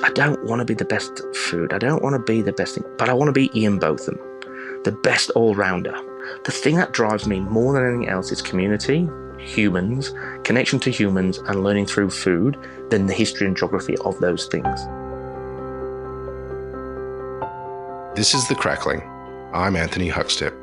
I don't want to be the best food. I don't want to be the best thing, but I want to be Ian Botham, the best all-rounder. The thing that drives me more than anything else is community, humans, connection to humans, and learning through food than the history and geography of those things. This is The Crackling. I'm Anthony Huckstep.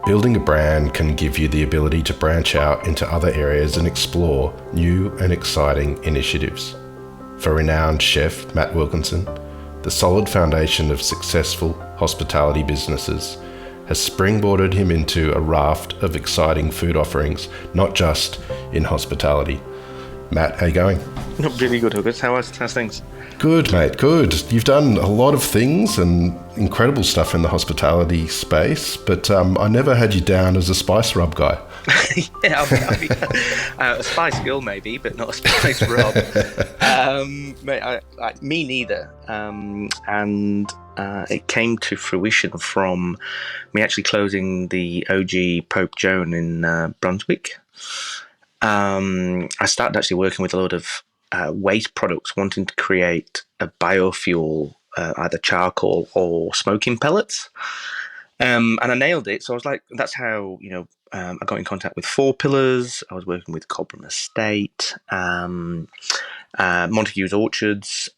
Building a brand can give you the ability to branch out into other areas and explore new and exciting initiatives. For renowned chef Matt Wilkinson, the solid foundation of successful hospitality businesses has springboarded him into a raft of exciting food offerings, not just in hospitality. Matt, how you going? Not really good, Huggers. How's things? Good, mate, good. You've done a lot of things and incredible stuff in the hospitality space, but I never had you down as a spice rub guy. Yeah, a spice girl maybe, but not a spice rub. Mate, me neither. And it came to fruition from me actually closing the OG Pope Joan in Brunswick. I started actually working with a lot of waste products, wanting to create a biofuel, either charcoal or smoking pellets. And I nailed it. So I was like, that's how, I got in contact with Four Pillars. I was working with Cobram Estate, Montague's Orchards,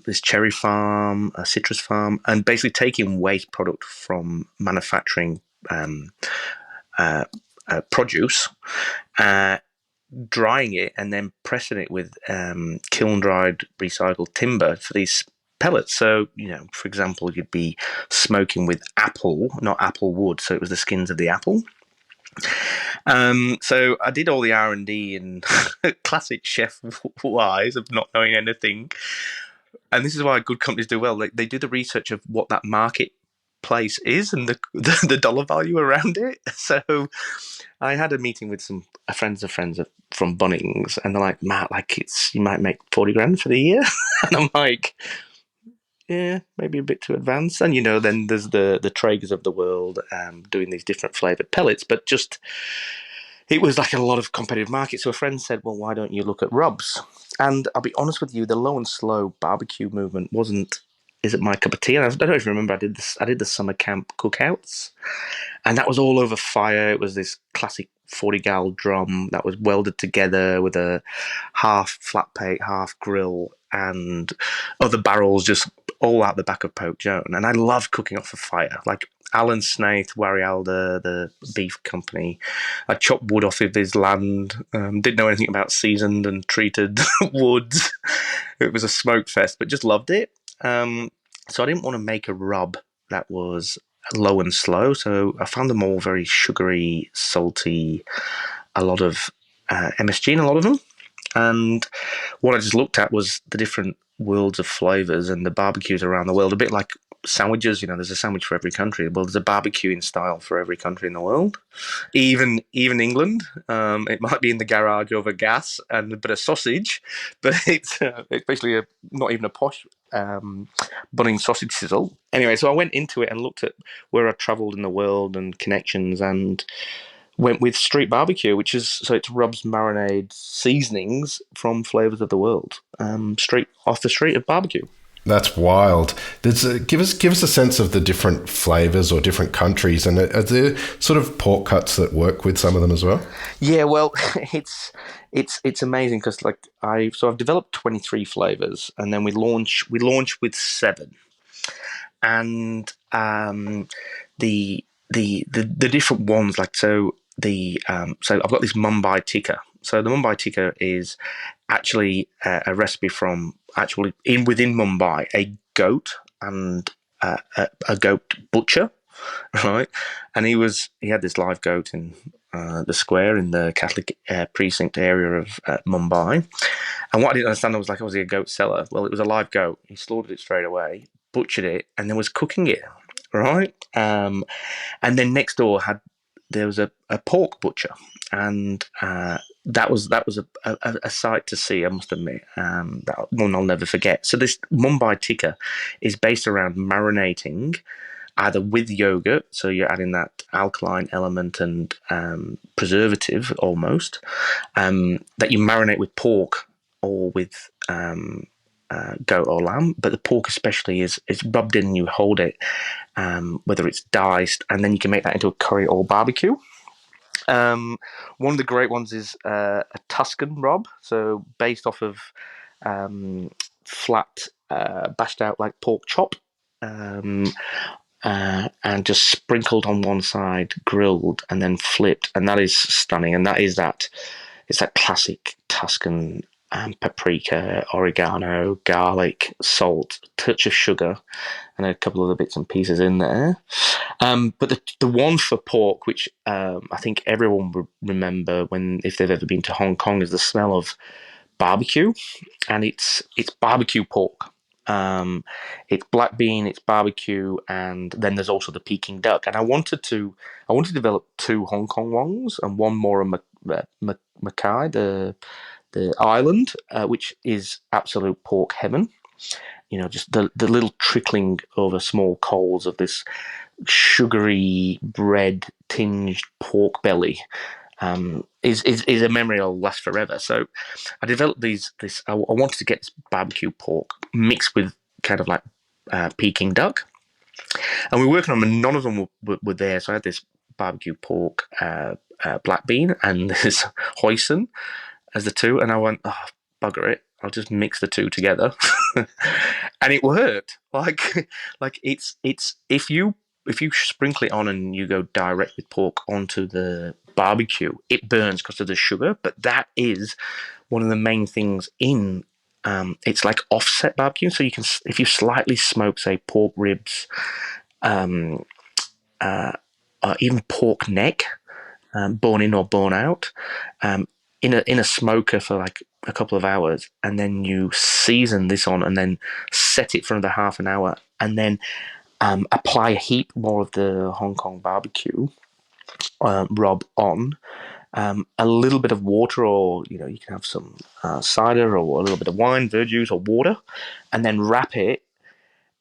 this cherry farm, a citrus farm, and basically taking waste product from manufacturing produce, drying it and then pressing it with kiln-dried recycled timber for these pellets. So, for example, you'd be smoking with apple, not apple wood, so it was the skins of the apple. So I did all the R&D and classic chef wise of not knowing anything. And this is why good companies do well. They do the research of what that marketplace is and the dollar value around it. So I had a meeting with some friends of friends from Bunnings, and they're like, Matt, you might make 40 grand for the year. And I'm like, yeah, maybe a bit too advanced. And then there's the Traegers of the world doing these different flavored pellets, but just it was like a lot of competitive market. So a friend said, well, why don't you look at rubs? And I'll be honest with you, the low and slow barbecue movement isn't my cup of tea. And I don't even remember I did the summer camp cookouts, and that was all over fire. It was this classic 40-gal drum that was welded together with a half flat plate, half grill, and other barrels just all out the back of Pope Joan. And I love cooking off a fire. Like Alan Snaith, Warialda, the beef company. I chopped wood off of his land. Didn't know anything about seasoned and treated woods. It was a smoke fest, but just loved it. So I didn't want to make a rub that was low and slow. So I found them all very sugary, salty, a lot of MSG in a lot of them. And what I just looked at was the different worlds of flavors and the barbecues around the world, a bit like sandwiches. There's a sandwich for every country. Well, there's a barbecuing style for every country in the world. Even England, it might be in the garage over gas and a bit of sausage, but it's basically not even a posh Bunnings sausage sizzle. Anyway, so I went into it and looked at where I travelled in the world and connections, and went with street barbecue, it's rubs, marinade, seasonings from flavors of the world, straight off the street of barbecue. That's wild. Give us a sense of the different flavors or different countries, and are there sort of pork cuts that work with some of them as well? Yeah, well, it's amazing because I've developed 23 flavors, and then we launch with 7, and the different ones so I've got this Mumbai tikka. So the Mumbai tikka is actually a recipe from within Mumbai, a goat and a goat butcher, right? And he had this live goat in the square in the Catholic precinct area of Mumbai. And what I didn't understand was was he a goat seller? Well, it was a live goat. He slaughtered it straight away, butchered it, and then was cooking it, right? And then next door there was a pork butcher, and that was a sight to see, I must admit. That one I'll never forget. So this Mumbai tikka is based around marinating either with yogurt, so you're adding that alkaline element and preservative almost, that you marinate with pork or with goat or lamb, but the pork especially is rubbed in and you hold it, whether it's diced, and then you can make that into a curry or barbecue. One of the great ones is a Tuscan rub, so based off of flat, bashed out like pork chop, um, and just sprinkled on one side, grilled, and then flipped, and that is stunning. And that is that it's that classic Tuscan paprika, oregano, garlic, salt, touch of sugar, and a couple of other bits and pieces in there. But the one for pork, which I think everyone will remember when if they've ever been to Hong Kong, is the smell of barbecue, and it's barbecue pork. It's black bean, it's barbecue, and then there's also the Peking duck. And I wanted to develop two Hong Kong ones and one more in Mackay, the island, which is absolute pork heaven. You know, just the little trickling over small coals of this sugary bread tinged pork belly is a memory that'll last forever. So I developed I wanted to get this barbecue pork mixed with kind of like Peking duck, and we were working on them, and none of them were there. So I had this barbecue pork, black bean, and this hoisin as the two, and I went, oh, bugger it, I'll just mix the two together, and it worked. Like it's if you sprinkle it on and you go direct with pork onto the barbecue, it burns because of the sugar. But that is one of the main things in it's like offset barbecue. So you can, if you slightly smoke, say, pork ribs, or even pork neck, bone in or bone out, in a smoker for like a couple of hours, and then you season this on, and then set it for another half an hour, and then apply a heap more of the Hong Kong barbecue rub on, a little bit of water, or you can have some cider or a little bit of wine, verjuice or water, and then wrap it,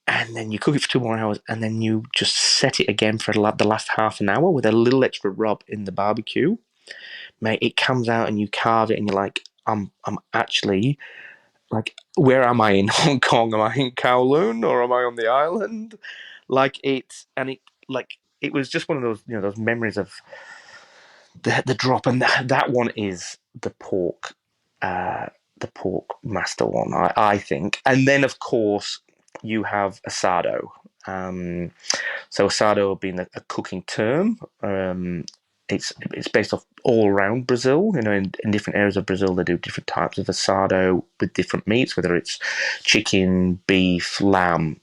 and then you cook it for 2 more hours, and then you just set it again for the last half an hour with a little extra rub in the barbecue. Mate, it comes out and you carve it, and you're like, I'm actually like, where am I in Hong Kong? Am I in Kowloon or am I on the island? Like it was just one of those those memories of the drop, and that one is the pork master one, I think. And then of course you have asado. So asado being a cooking term, it's based off all around Brazil. In different areas of Brazil, they do different types of asado with different meats, whether it's chicken, beef, lamb.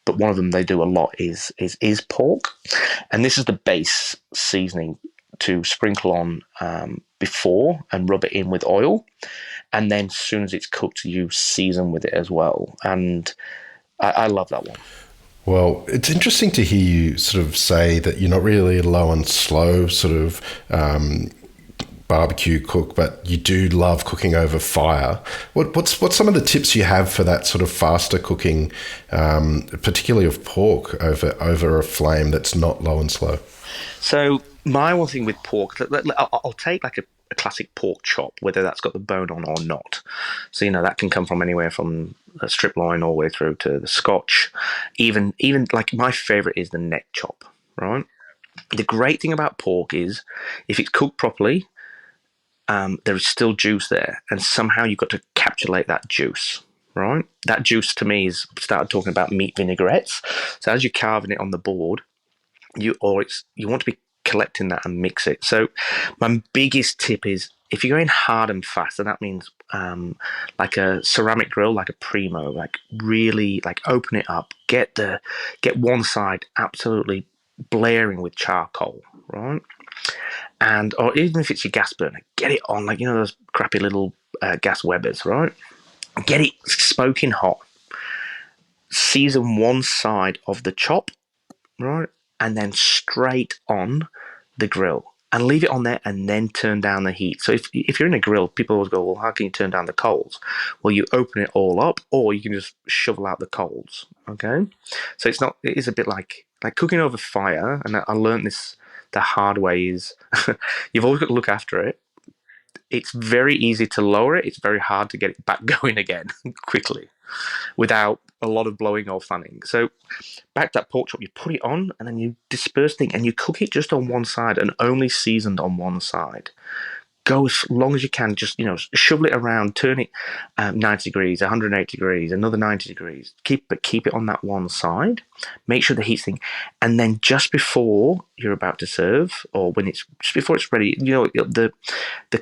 But one of them they do a lot is pork, and this is the base seasoning to sprinkle on before and rub it in with oil, and then as soon as it's cooked, you season with it as well. And I love that one. Well, it's interesting to hear you sort of say that you're not really a low and slow sort of barbecue cook, but you do love cooking over fire. What's some of the tips you have for that sort of faster cooking, particularly of pork over a flame that's not low and slow? So my one thing with pork, I'll take like a classic pork chop, whether that's got the bone on or not. So that can come from anywhere from a strip loin all the way through to the Scotch. Even like my favorite is the neck chop. Right. The great thing about pork is if it's cooked properly, there is still juice there, and somehow you've got to capsulate that juice. Right. That juice to me is started talking about meat vinaigrettes. So as you're carving it on the board, you want to be collecting that and mix it. So my biggest tip is if you're going hard and fast, and that means like a ceramic grill, like a Primo, like really like open it up, get one side absolutely blaring with charcoal, right? And or even if it's your gas burner, get it on like those crappy little gas Webers, right? Get it smoking hot. Season one side of the chop, right? And then straight on the grill, and leave it on there, and then turn down the heat. So if you're in a grill, people always go, well, how can you turn down the coals? Well, you open it all up, or you can just shovel out the coals. Okay, so it is a bit like like cooking over fire, and I learned this the hard way, is you've always got to look after it. It's very easy to lower it. It's very hard to get it back going again quickly without a lot of blowing or fanning. So back to that pork chop, you put it on and then you disperse things and you cook it just on one side and only seasoned on one side. Go as long as you can, just, shovel it around, turn it 90 degrees, 180 degrees, another 90 degrees. Keep it on that one side. Make sure the heat's thing. And then just before you're about to serve, or when it's just before it's ready, the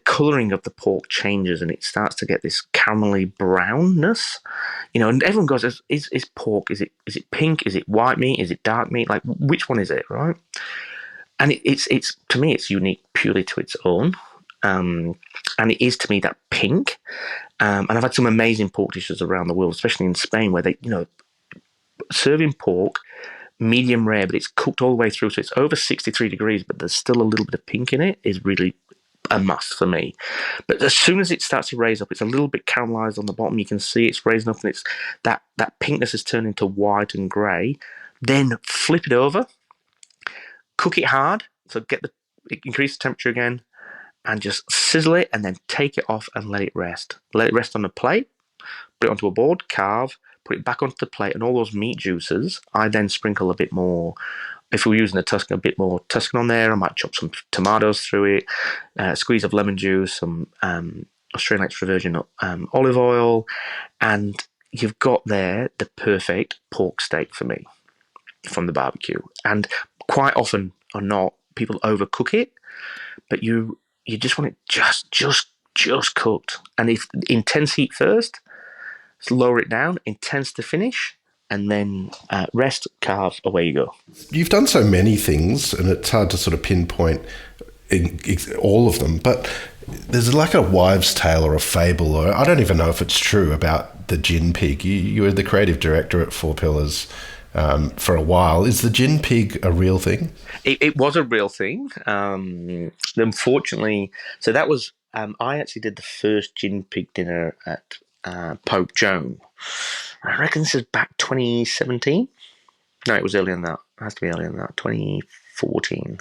colouring of the pork changes and it starts to get this caramelly brownness. And everyone goes, is pork, is it pink? Is it white meat? Is it dark meat? Like, which one is it, right? And it's to me, it's unique purely to its own. And it is to me that pink. And I've had some amazing pork dishes around the world, especially in Spain, where they, serving pork medium rare, but it's cooked all the way through, so it's over 63 degrees, but there's still a little bit of pink in it, is really a must for me. But as soon as it starts to raise up, it's a little bit caramelized on the bottom. You can see it's raising up, and it's that pinkness has turned into white and grey. Then flip it over, cook it hard, so increase the temperature again, and just sizzle it, and then take it off and let it rest. Let it rest on a plate, put it onto a board, carve, put it back onto the plate, and all those meat juices, I then sprinkle a bit more. If we're using the Tuscan, a bit more Tuscan on there. I might chop some tomatoes through it, a squeeze of lemon juice, some Australian extra virgin olive oil, and you've got there the perfect pork steak for me from the barbecue. And quite often or not, people overcook it, but you just want it just cooked. And if intense heat first, lower it down, intense to finish, and then rest, carve, away you go. You've done so many things, and it's hard to sort of pinpoint all of them, but there's like a wives' tale or a fable, or I don't even know if it's true, about the gin pig. You were the creative director at Four Pillars for a while. Is the gin pig a real thing? It was a real thing. Unfortunately, so that was, I actually did the first gin pig dinner at Pope Joan. I reckon this is back 2017. No, it was earlier than that. It has to be earlier than that. 2014,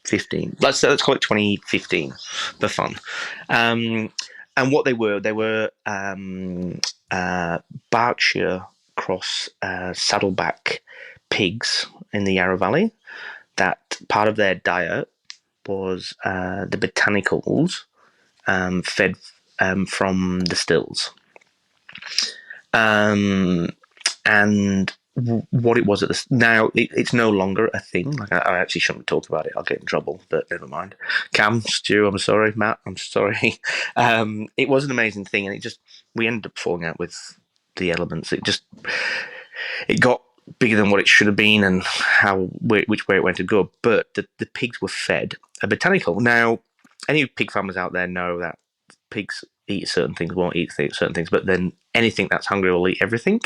15. Let's call it 2015 for fun. And what they were Berkshire cross saddleback pigs in the Yarra Valley. That part of their diet was the botanicals fed from the stills. And what it was now, it's no longer a thing. Like, I actually shouldn't talk about it. I'll get in trouble, but never mind. Cam, Stu, I'm sorry. Matt, I'm sorry. It was an amazing thing, and we ended up falling out with the elements. It got bigger than what it should have been, and which way it went to go. But the pigs were fed a botanical. Now, any pig farmers out there know that pigs eat certain things, won't eat certain things, but then anything that's hungry will eat everything.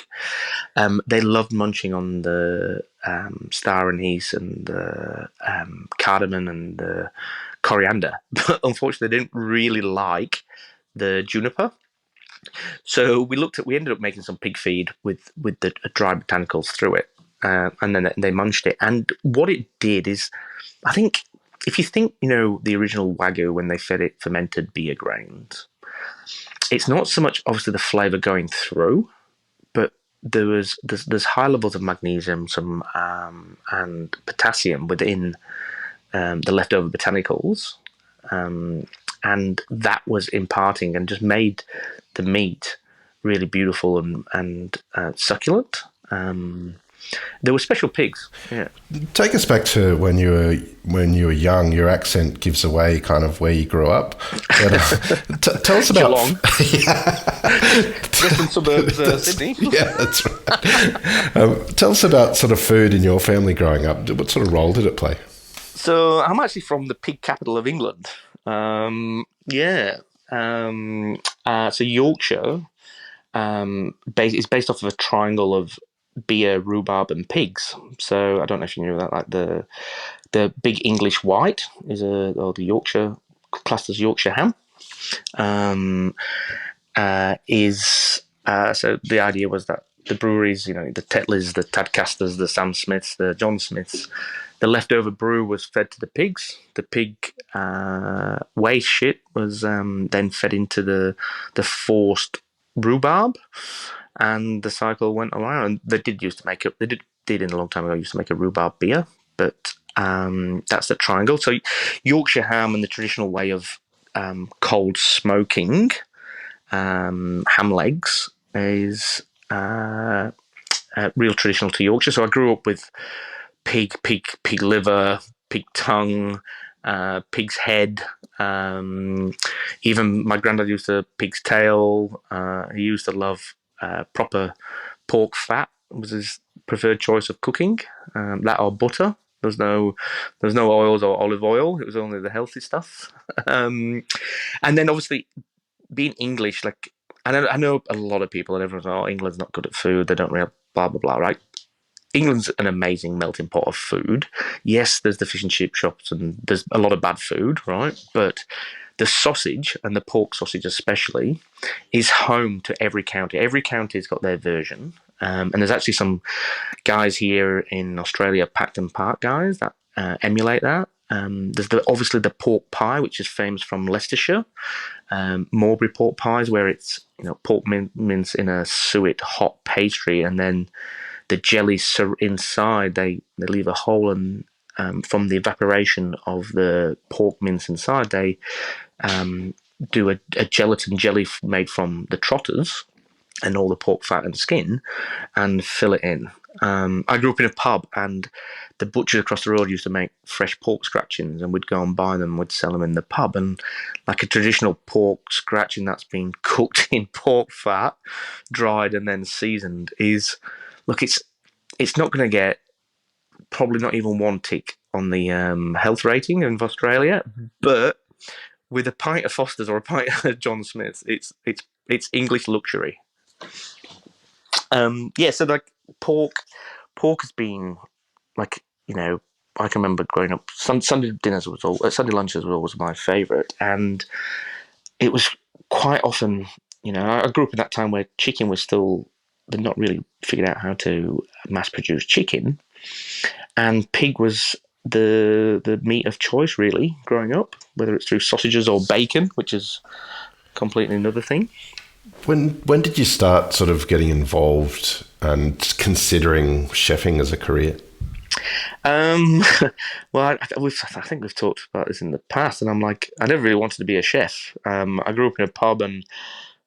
They loved munching on the star anise and the cardamom and the coriander, but unfortunately they didn't really like the juniper. So we ended up making some pig feed with the dry botanicals through it, and then they munched it. And what it did is, I think, if you think, the original Wagyu, when they fed it fermented beer grains, it's not so much obviously the flavour going through, but there's high levels of magnesium, some and potassium within the leftover botanicals, and that was imparting and just made the meat really beautiful and succulent. There were special pigs. Yeah. Take us back to when you were young. Your accent gives away kind of where you grew up. But, tell us about Geelong. Western suburbs, Sydney. Yeah, that's right. Tell us about sort of food in your family growing up. What sort of role did it play? So I'm actually from the pig capital of England. So Yorkshire is based off of a triangle of beer, rhubarb, and pigs. So I don't know if you knew that. Like the big English white is the Yorkshire, classed as Yorkshire ham. So the idea was that the breweries, the Tetley's, the Tadcasters, the Sam Smiths, the John Smiths, the leftover brew was fed to the pigs. The pig waste shit was then fed into the forced rhubarb, and the cycle went around. And they did used to make it. They did in a long time ago used to make a rhubarb beer, but that's the triangle. So Yorkshire ham and the traditional way of cold smoking ham legs is real traditional to Yorkshire. So I grew up with pig liver, pig tongue, pig's head. Even my granddad used a pig's tail. He used to love proper pork fat. It was his preferred choice of cooking. That or butter. There's no oils or olive oil. It was only the healthy stuff. And then obviously being English, like I know a lot of people and everyone's oh England's not good at food. They don't really blah blah blah. Right? England's an amazing melting pot of food. Yes, there's the fish and chip shops and there's a lot of bad food, right? But the sausage and the pork sausage especially is home to every county. Every county's got their version. And there's actually some guys here in Australia, Pacton Park guys, that emulate that. There's obviously the pork pie, which is famous from Leicestershire. Morbury pork pies, where it's pork mince in a suet hot pastry, and then the jelly inside they leave a hole, and from the evaporation of the pork mince inside, they do a gelatin jelly made from the trotters and all the pork fat and skin, and fill it in. I grew up in a pub, and the butchers across the road used to make fresh pork scratchings, and we'd go and buy them. We'd sell them in the pub, and like a traditional pork scratching that's been cooked in pork fat, dried and then seasoned is, look, it's not going to get probably not even one tick on the health rating of Australia, but with a pint of Foster's or a pint of John Smith's, it's English luxury. So like pork has been like I can remember growing up. Sunday dinners Sunday lunches was always my favourite, and it was quite often. I grew up in that time where chicken was still they'd not really figured out how to mass produce chicken, and pig was the meat of choice really growing up, whether it's through sausages or bacon, which is completely another thing. When did you start sort of getting involved and considering chefing as a career? Well, I think we've talked about this in the past, and I'm like, I never really wanted to be a chef. I grew up in a pub and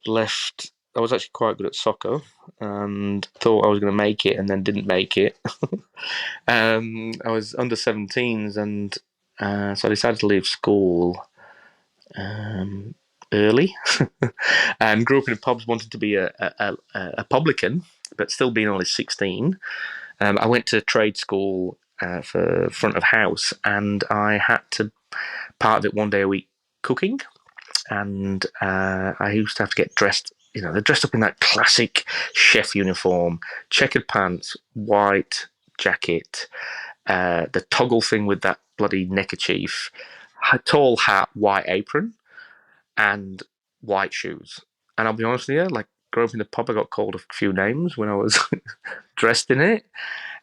left. I was actually quite good at soccer, and thought I was going to make it, and then didn't make it. I was under 17s, and so I decided to leave school early, and grew up in pubs, wanted to be a publican, but still being only 16. I went to trade school for front of house, and I had to part of it one day a week cooking, and I used to have to get dressed. They're dressed up in that classic chef uniform, checkered pants, white jacket, the toggle thing with that bloody neckerchief, tall hat, white apron, and white shoes. And I'll be honest with you, like growing up in the pub, I got called a few names when I was dressed in it.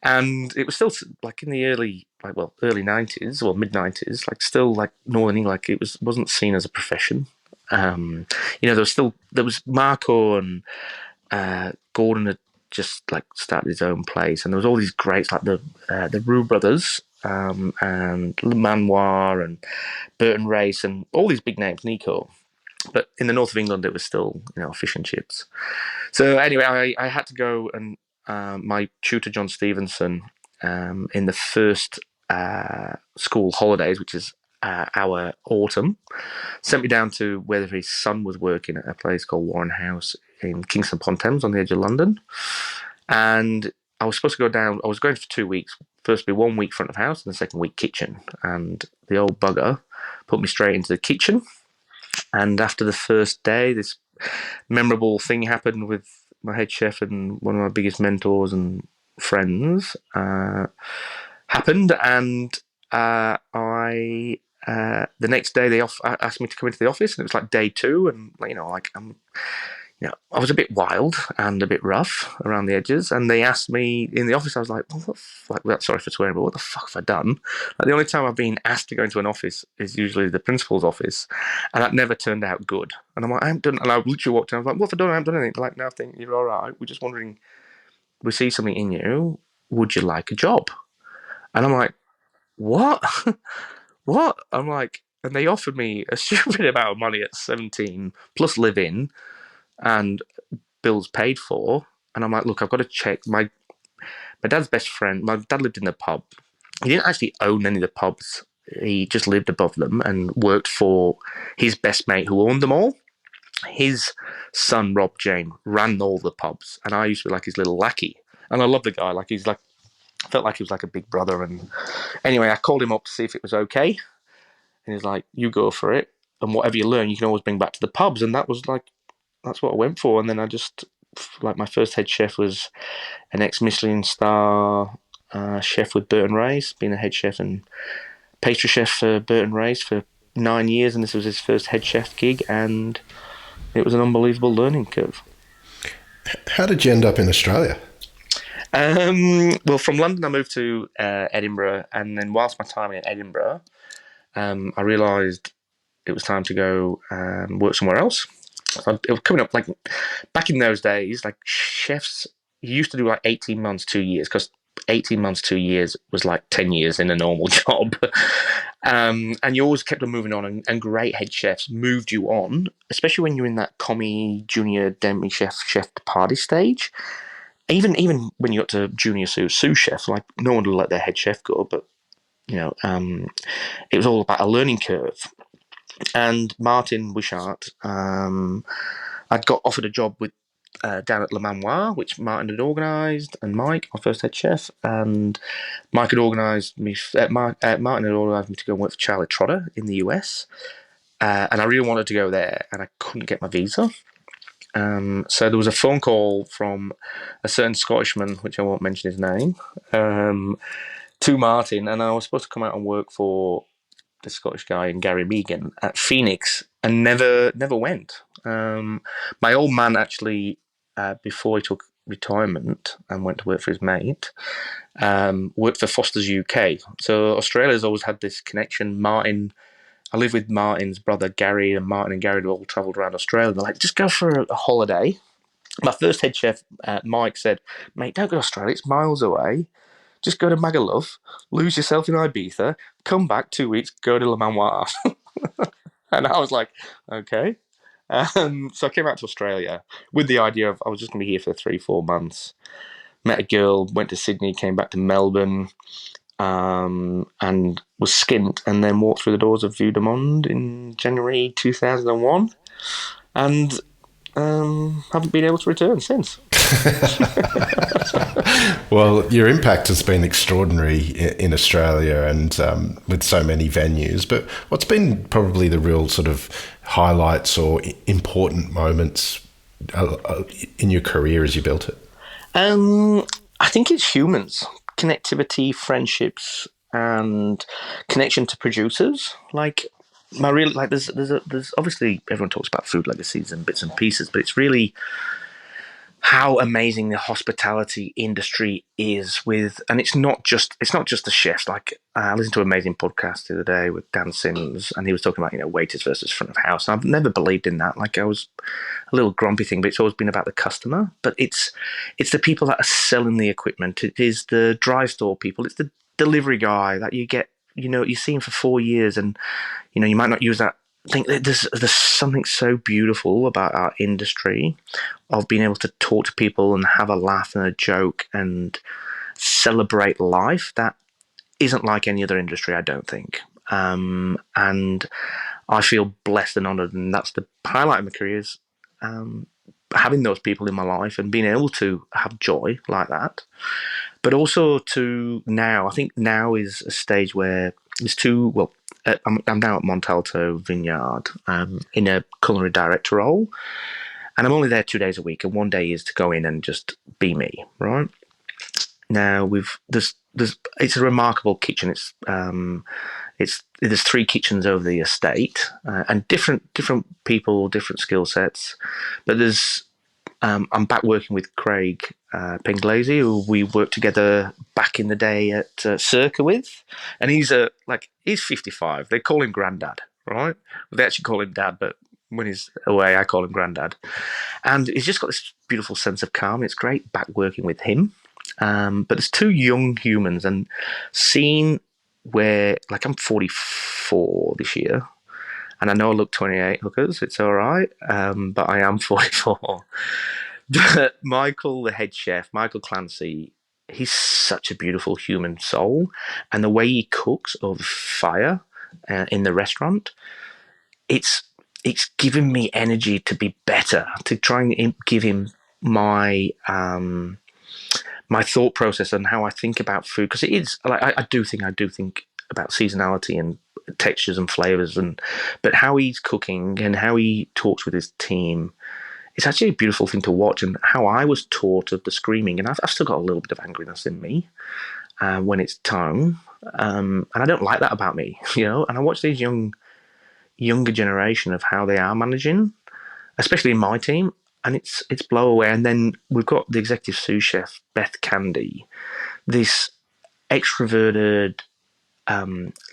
And it was still like in the early 90s or mid 90s, like still like Northern England, like wasn't seen as a profession. There was Marco and Gordon had just like started his own place, and there was all these greats like the Roux brothers and Le Manoir and Burton Race and all these big names, Nico. But in the north of England, it was still fish and chips. So anyway, I had to go, and my tutor John Stevenson in the first school holidays, which is our autumn, sent me down to where his son was working at a place called Warren House in Kingston upon Thames on the edge of London. And I was supposed to go down. I was going for 2 weeks. First be 1 week front of house, and the second week kitchen. And the old bugger put me straight into the kitchen. And after the first day, this memorable thing happened with my head chef and one of my biggest mentors and friends happened, and I the next day they asked me to come into the office, and it was like day 2, and I'm I was a bit wild and a bit rough around the edges, and they asked me in the office. I was like, well, sorry for swearing, but what the fuck have I done? Like, the only time I've been asked to go into an office is usually the principal's office, and that never turned out good. And I'm like, I haven't done. And I literally walked in. I was like, what have I done? I haven't done anything. They're like, no, I think you're all right. We're just wondering. We see something in you. Would you like a job? And I'm like, what? What? I'm like, and they offered me a stupid amount of money at 17 plus live in and bills paid for. And I'm like, look, I've got to check. My dad's best friend, my dad lived in the pub. He didn't actually own any of the pubs. He just lived above them and worked for his best mate who owned them all. His son, Rob Jane, ran all the pubs. And I used to be like his little lackey. And I love the guy. Like, he's like, I felt like he was like a big brother. And anyway, I called him up to see if it was okay. And he's like, you go for it. And whatever you learn, you can always bring back to the pubs. And that was like, that's what I went for. And then I just, like, my first head chef was an ex-Michelin star chef with Burton Ray's, being a head chef and pastry chef for Burton Ray's for 9 years. And this was his first head chef gig. And it was an unbelievable learning curve. How did you end up in Australia? Well, from London, I moved to Edinburgh. And then whilst my time in Edinburgh, I realised it was time to go work somewhere else. So it was coming up, like, back in those days, like, chefs used to do like 18 months, 2 years, because 18 months, 2 years was like 10 years in a normal job. And you always kept on moving on, and great head chefs moved you on, especially when you're in that commie, junior, demi chef party stage. Even when you got to junior sous chef, like, no one would let their head chef go, but it was all about a learning curve. And Martin Wishart, I'd got offered a job with down at Le Manoir, which Martin had organised, and Mike, my first head chef, and Mike had organised me. Martin had organised me to go and work for Charlie Trotter in the US, and I really wanted to go there, and I couldn't get my visa. So there was a phone call from a certain Scottishman, which I won't mention his name, to Martin, and I was supposed to come out and work for the Scottish guy in Gary Megan at Phoenix, and never went. My old man actually, before he took retirement and went to work for his mate, worked for Foster's UK. So Australia's always had this connection. I live with Martin's brother Gary, and Martin and Gary have all travelled around Australia. They're like, just go for a holiday. My first head chef, Mike, said, mate, don't go to Australia, it's miles away. Just go to Magaluf, lose yourself in Ibiza, come back 2 weeks, go to Le Manoir. And I was like, okay. So I came out to Australia with the idea of I was just going to be here for 3-4 months. Met a girl, went to Sydney, came back to Melbourne, and was skint, and then walked through the doors of Vue de Monde in January 2001, and haven't been able to return since. Well, your impact has been extraordinary in Australia and with so many venues. But what's been probably the real sort of highlights or important moments in your career as you built it? I think it's humans, connectivity, friendships, and connection to producers. Like, there's obviously everyone talks about food legacies and bits and pieces, but it's really how amazing the hospitality industry is and it's not just the chefs. Like, I listened to an amazing podcast the other day with Dan Sims, and he was talking about, waiters versus front of house. And I've never believed in that. Like, I was a little grumpy thing, but it's always been about the customer. But it's the people that are selling the equipment. It is the dry store people. It's the delivery guy that you get, you see him for 4 years, and you might not use that. I think there's something so beautiful about our industry of being able to talk to people and have a laugh and a joke and celebrate life that isn't like any other industry, I don't think. And I feel blessed and honoured, and that's the highlight of my career is having those people in my life and being able to have joy like that. But also I think now is a stage where I'm now at Montalto Vineyard in a culinary director role, and I'm only there 2 days a week, and 1 day is to go in and just be me. Right now, it's a remarkable kitchen. There's 3 kitchens over the estate, and different people, different skill sets, but there's I'm back working with Craig Penglazey, who we worked together back in the day at Circa with, and he's 55. They call him Grandad, right? They actually call him Dad, but when he's away, I call him Grandad. And he's just got this beautiful sense of calm. It's great back working with him. But there's two young humans, and seeing where, like, I'm 44 this year, and I know I look 28, hookers. It's all right, but I am 44. But Michael, the head chef, Michael Clancy, he's such a beautiful human soul, and the way he cooks over fire in the restaurant, it's it's given me energy to be better, to try and give him my my thought process and how I think about food, because it is like I do think about seasonality and textures and flavors, and but how he's cooking and how he talks with his team, it's actually a beautiful thing to watch. And how I was taught of the screaming, and I've still got a little bit of angriness in me when it's time, and I don't like that about me, you know. And I watch these younger generation of how they are managing, especially in my team, and it's blow away. And then we've got the executive sous chef Beth Candy, this extroverted,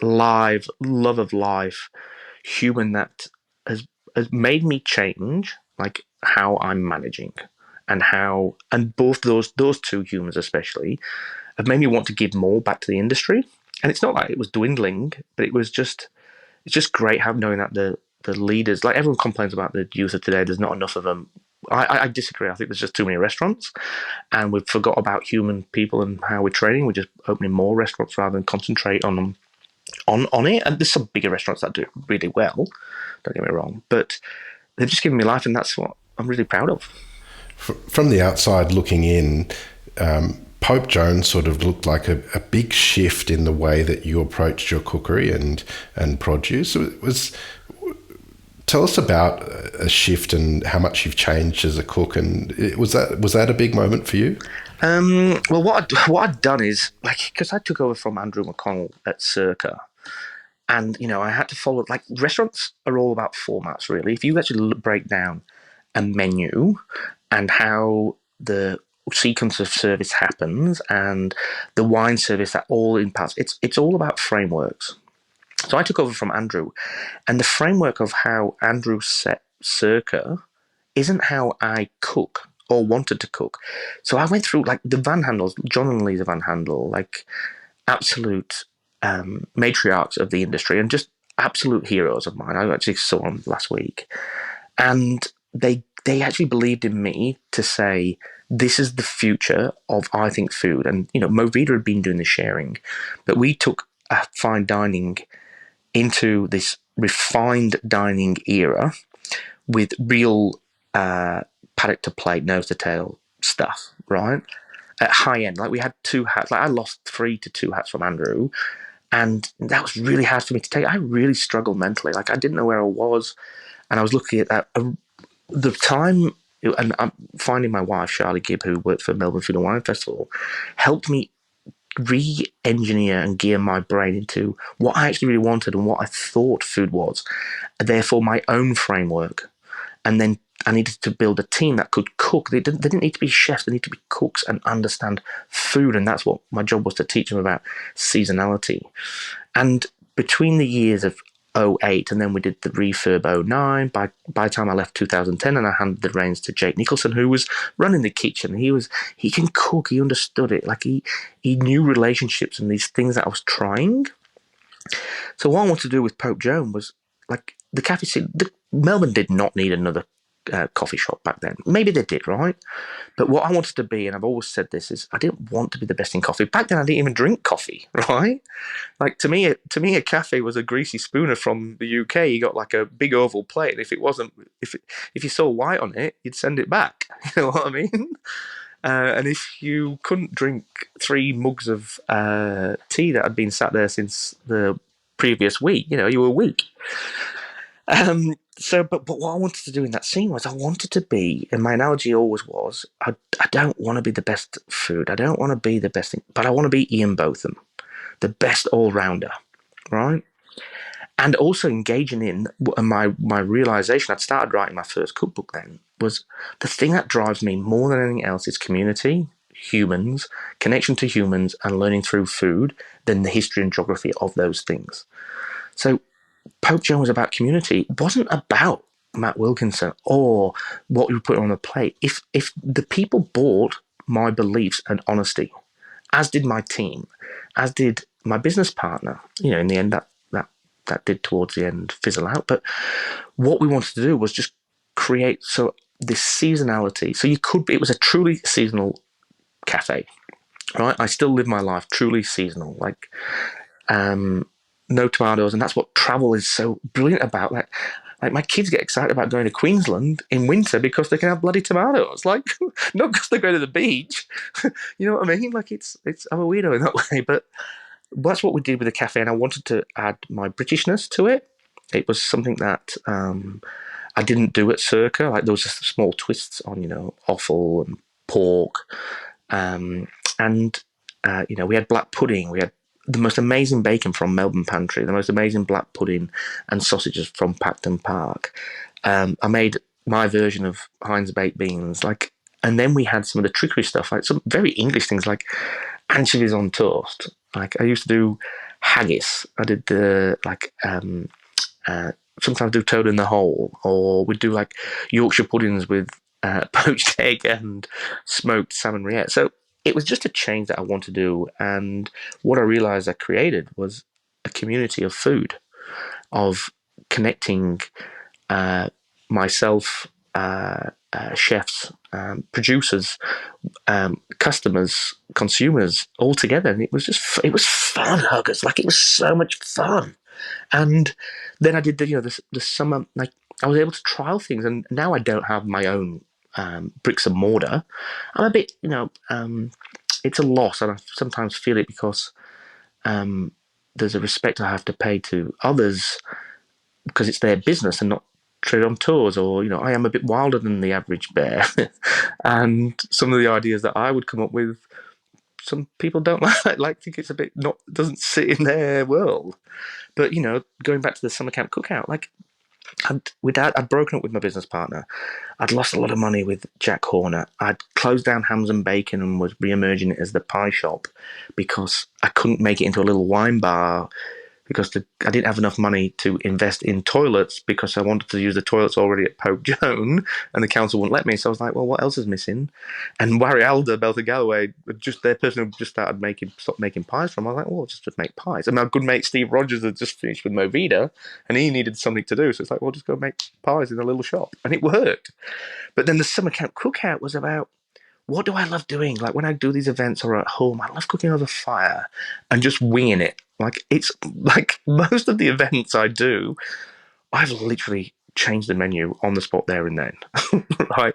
live, love of life human that has made me change, like, how I'm managing, and both those two humans especially have made me want to give more back to the industry. And it's not like it was dwindling, but it's just great knowing that the leaders, like, everyone complains about the youth of today, there's not enough of them. I disagree. I think there's just too many restaurants, and we've forgot about human people and how we're training. We're just opening more restaurants rather than concentrate on them, on it. And there's some bigger restaurants that do it really well, don't get me wrong, but they've just given me life, and that's what I'm really proud of. From the outside looking in, Pope Jones sort of looked like a big shift in the way that you approached your cookery and produce. It was. Tell us about a shift and how much you've changed as a cook, and was that a big moment for you? Well, what I'd done is, like, because I took over from Andrew McConnell at Circa, and I had to follow, like, restaurants are all about formats, really. If you actually break down a menu and how the sequence of service happens and the wine service, that all impacts, it's all about frameworks. So I took over from Andrew, and the framework of how Andrew set Circa isn't how I cook or wanted to cook. So I went through, like, the Van Handels, John and Lisa Van Handel, like, absolute matriarchs of the industry and just absolute heroes of mine. I actually saw them last week, and they actually believed in me to say, this is the future of, I think, food. And Movida had been doing the sharing, but we took fine dining into this refined dining era with real paddock to plate, nose to tail stuff, right? At high end, like, we had 2 hats. Like, I lost 3 to 2 hats from Andrew, and that was really hard for me to take. I really struggled mentally. Like, I didn't know where I was, and I was looking at that. The time, and I'm finding my wife, Charlie Gibb, who worked for Melbourne Food and Wine Festival, helped me re-engineer and gear my brain into what I actually really wanted and what I thought food was, therefore my own framework. And then I needed to build a team that could cook. They didn't need to be chefs, they need to be cooks and understand food, and that's what my job was, to teach them about seasonality. And between the years of '08 and then we did the refurb '09, by the time I left 2010, and I handed the reins to Jake Nicholson, who was running the kitchen. He can cook, he understood it, like, he knew relationships and these things that I was trying. So what I wanted to do with Pope Joan was, like, the cafe scene. Melbourne did not need another coffee shop back then. Maybe they did, right? But what I wanted to be, and I've always said this, is I didn't want to be the best in coffee. Back then, I didn't even drink coffee, right? Like, to me, a cafe was a greasy spooner from the UK. You got, like, a big oval plate, and if you saw white on it, you'd send it back. You know what I mean? And if you couldn't drink 3 mugs of tea that had been sat there since the previous week, you were weak. But what I wanted to do in that scene was, I wanted to be, and my analogy always was, I don't want to be the best food. I don't want to be the best thing, but I want to be Ian Botham, the best all-rounder, right? and also engaging in my realization. I'd started writing my first cookbook then, was the thing that drives me more than anything else is community, humans, connection to humans, and learning through food than the history and geography of those things. So Pope Joan was about community. It wasn't about Matt Wilkinson or what you put on the plate. If the people bought my beliefs and honesty, as did my team, as did my business partner, in the end that did towards the end fizzle out. But what we wanted to do was just create this seasonality. So it was a truly seasonal cafe, right? I still live my life truly seasonal, like no tomatoes, and that's what travel is so brilliant about. Like my kids get excited about going to Queensland in winter because they can have bloody tomatoes. Like, not because they go to the beach. You know what I mean? Like I'm a weirdo in that way, but that's what we did with the cafe, and I wanted to add my Britishness to it. It was something that I didn't do at Circa. Like there was just small twists on, offal and pork, and we had black pudding. We had the most amazing bacon from Melbourne Pantry, the most amazing black pudding and sausages from Pacton Park. I made my version of Heinz baked beans, and then we had some of the trickery stuff, like some very English things, like anchovies on toast. Like I used to do haggis. I did sometimes do toad in the hole, or we'd do like Yorkshire puddings with poached egg and smoked salmon rillette. So it was just a change that I wanted to do, and what I realized I created was a community of food, of connecting myself, chefs, producers, customers, consumers all together, and it was fun, Huggers. Like it was so much fun. And then I did the summer, like I was able to trial things, and now I don't have my own bricks and mortar. I'm a bit, it's a loss, and I sometimes feel it because there's a respect I have to pay to others because it's their business and not trade on tours, or I am a bit wilder than the average bear, and some of the ideas that I would come up with, some people don't think it's a bit not doesn't sit in their world. But going back to the summer camp cookout, I'd broken up with my business partner. I'd lost a lot of money with Jack Horner. I'd closed down Hams and Bacon and was re-emerging it as the pie shop because I couldn't make it into a little wine bar because I didn't have enough money to invest in toilets because I wanted to use the toilets already at Pope Joan and the council wouldn't let me. So I was like, well, what else is missing? And Warry Alder, Belter Galloway, just their person who just stopped making pies from. I was like, well, just make pies. And my good mate Steve Rogers had just finished with Movida and he needed something to do. So it's like, well, just go make pies in a little shop. And it worked. But then the summer camp cookout was about, what do I love doing? Like when I do these events or at home, I love cooking over fire and just winging it. Like it's like most of the events I do, I've literally changed the menu on the spot there and then, right?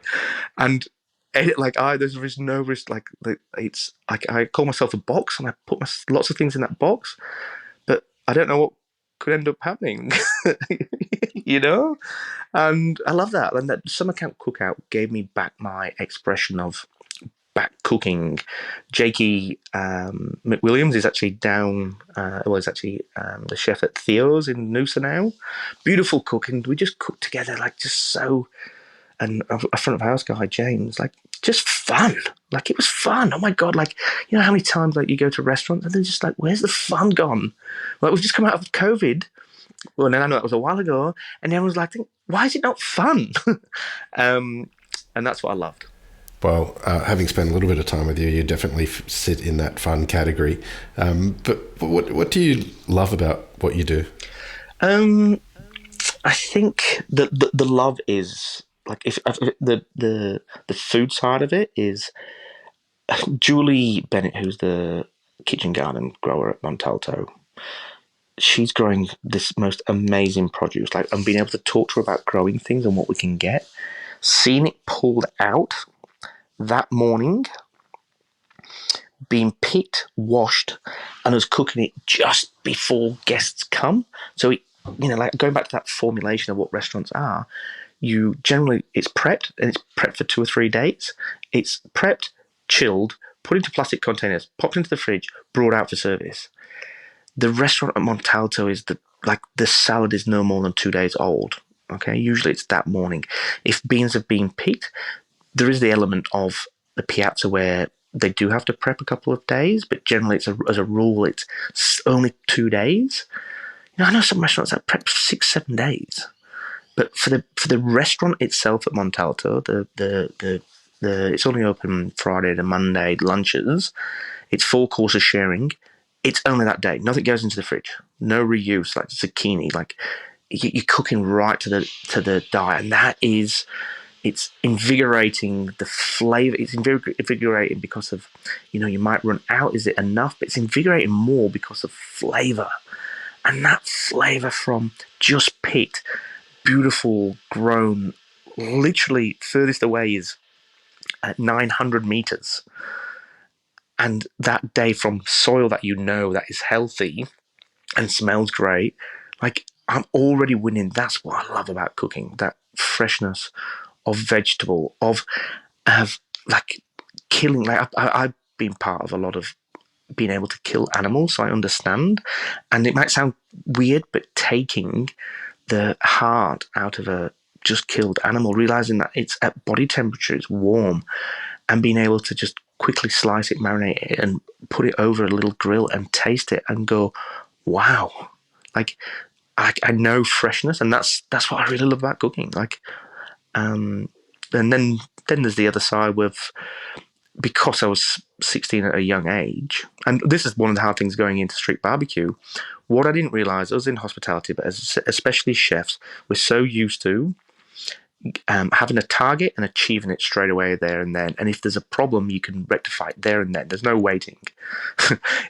And there's no risk. Like it's like I call myself a box and I put lots of things in that box, but I don't know what could end up happening, And I love that. And that summer camp cookout gave me back my expression of back cooking. Jakey McWilliams is actually down. He's actually the chef at Theo's in Noosa now. Beautiful cooking. We just cooked together, like just so. And a front of house guy, James, like just fun. Like it was fun. Oh my god! Like how many times like you go to restaurants and they're just like, where's the fun gone? Like we've just come out of COVID. Well, and I know that was a while ago, and everyone's like, why is it not fun? And that's what I loved. Well, having spent a little bit of time with you, you definitely sit in that fun category. But what do you love about what you do? I think the love is like if the food side of it is Julie Bennett, who's the kitchen garden grower at Montalto. She's growing this most amazing produce, and being able to talk to her about growing things and what we can get. Seeing it pulled out that morning, being picked, washed, and us cooking it just before guests come. So, going back to that formulation of what restaurants are, it's prepped, and it's prepped for 2 or 3 days. It's prepped, chilled, put into plastic containers, popped into the fridge, brought out for service. The restaurant at Montalto is like the salad is no more than 2 days old. Okay, usually it's that morning. If beans have been picked, there is the element of the piazza where they do have to prep a couple of days, but generally, as a rule, it's only 2 days. I know some restaurants that prep 6, 7 days, but for the restaurant itself at Montalto, the it's only open Friday to Monday lunches. It's 4 courses sharing. It's only that day. Nothing goes into the fridge. No reuse like zucchini. Like you're cooking right to the die, and it's invigorating. The flavor. It's invigorating because of you might run out. Is it enough? But it's invigorating more because of flavor, and that flavor from just picked, beautiful, grown. Literally, furthest away is at 900 meters. And that day from soil that that is healthy and smells great, like I'm already winning. That's what I love about cooking, that freshness of vegetable, of like killing. Like I've been part of a lot of being able to kill animals, so I understand. And it might sound weird, but taking the heart out of a just killed animal, realizing that it's at body temperature, it's warm, and being able to just quickly slice it, marinate it, and put it over a little grill and taste it and go, wow. Like I know freshness, and that's what I really love about cooking. Like, and then there's the other side with, because I was 16 at a young age, and this is one of the hard things going into street barbecue. What I didn't realize, I was in hospitality, but especially chefs, we're so used to having a target and achieving it straight away there and then. And if there's a problem, you can rectify it there and then. There's no waiting.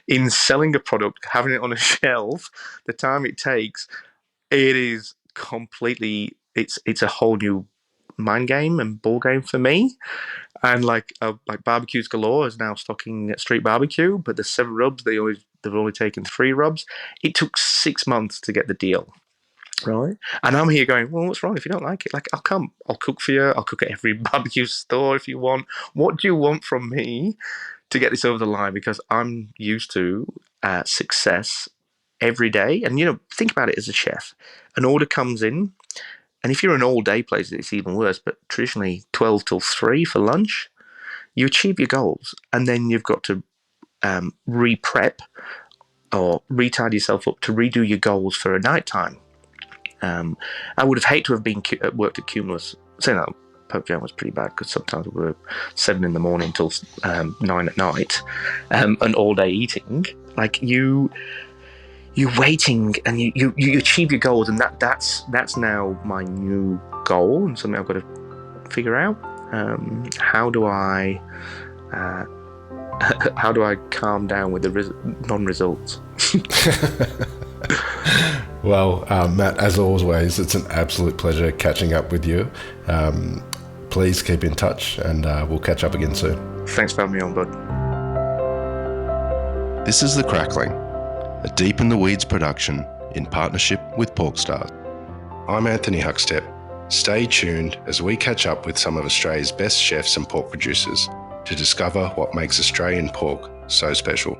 In selling a product, having it on a shelf, the time it takes, it is completely, it's a whole new mind game and ball game for me. And like Barbecues Galore is now stocking Street Barbecue, but the 7 rubs, they've only taken 3 rubs. It took 6 months to get the deal. Right. And I'm here going, well, what's wrong if you don't like it? Like, I'll come. I'll cook for you. I'll cook at every barbecue store if you want. What do you want from me to get this over the line? Because I'm used to success every day. And, think about it as a chef. An order comes in, and if you're an all-day place, it's even worse, but traditionally 12 till 3 for lunch, you achieve your goals. And then you've got to re-prep or retard yourself up to redo your goals for a nighttime. I would have hated to have been worked at Cumulus. Saying that, Pope Jam was pretty bad because sometimes we were 7 in the morning till 9 at night, and all day eating. Like you're waiting, and you achieve your goals, and that's now my new goal and something I've got to figure out. How do I calm down with the non-results? Well, Matt, as always, it's an absolute pleasure catching up with you. Please keep in touch, and we'll catch up again soon. Thanks for having me on, bud. This is The Crackling, a Deep in the Weeds production in partnership with PorkStar. I'm Anthony Huckstep. Stay tuned as we catch up with some of Australia's best chefs and pork producers to discover what makes Australian pork so special.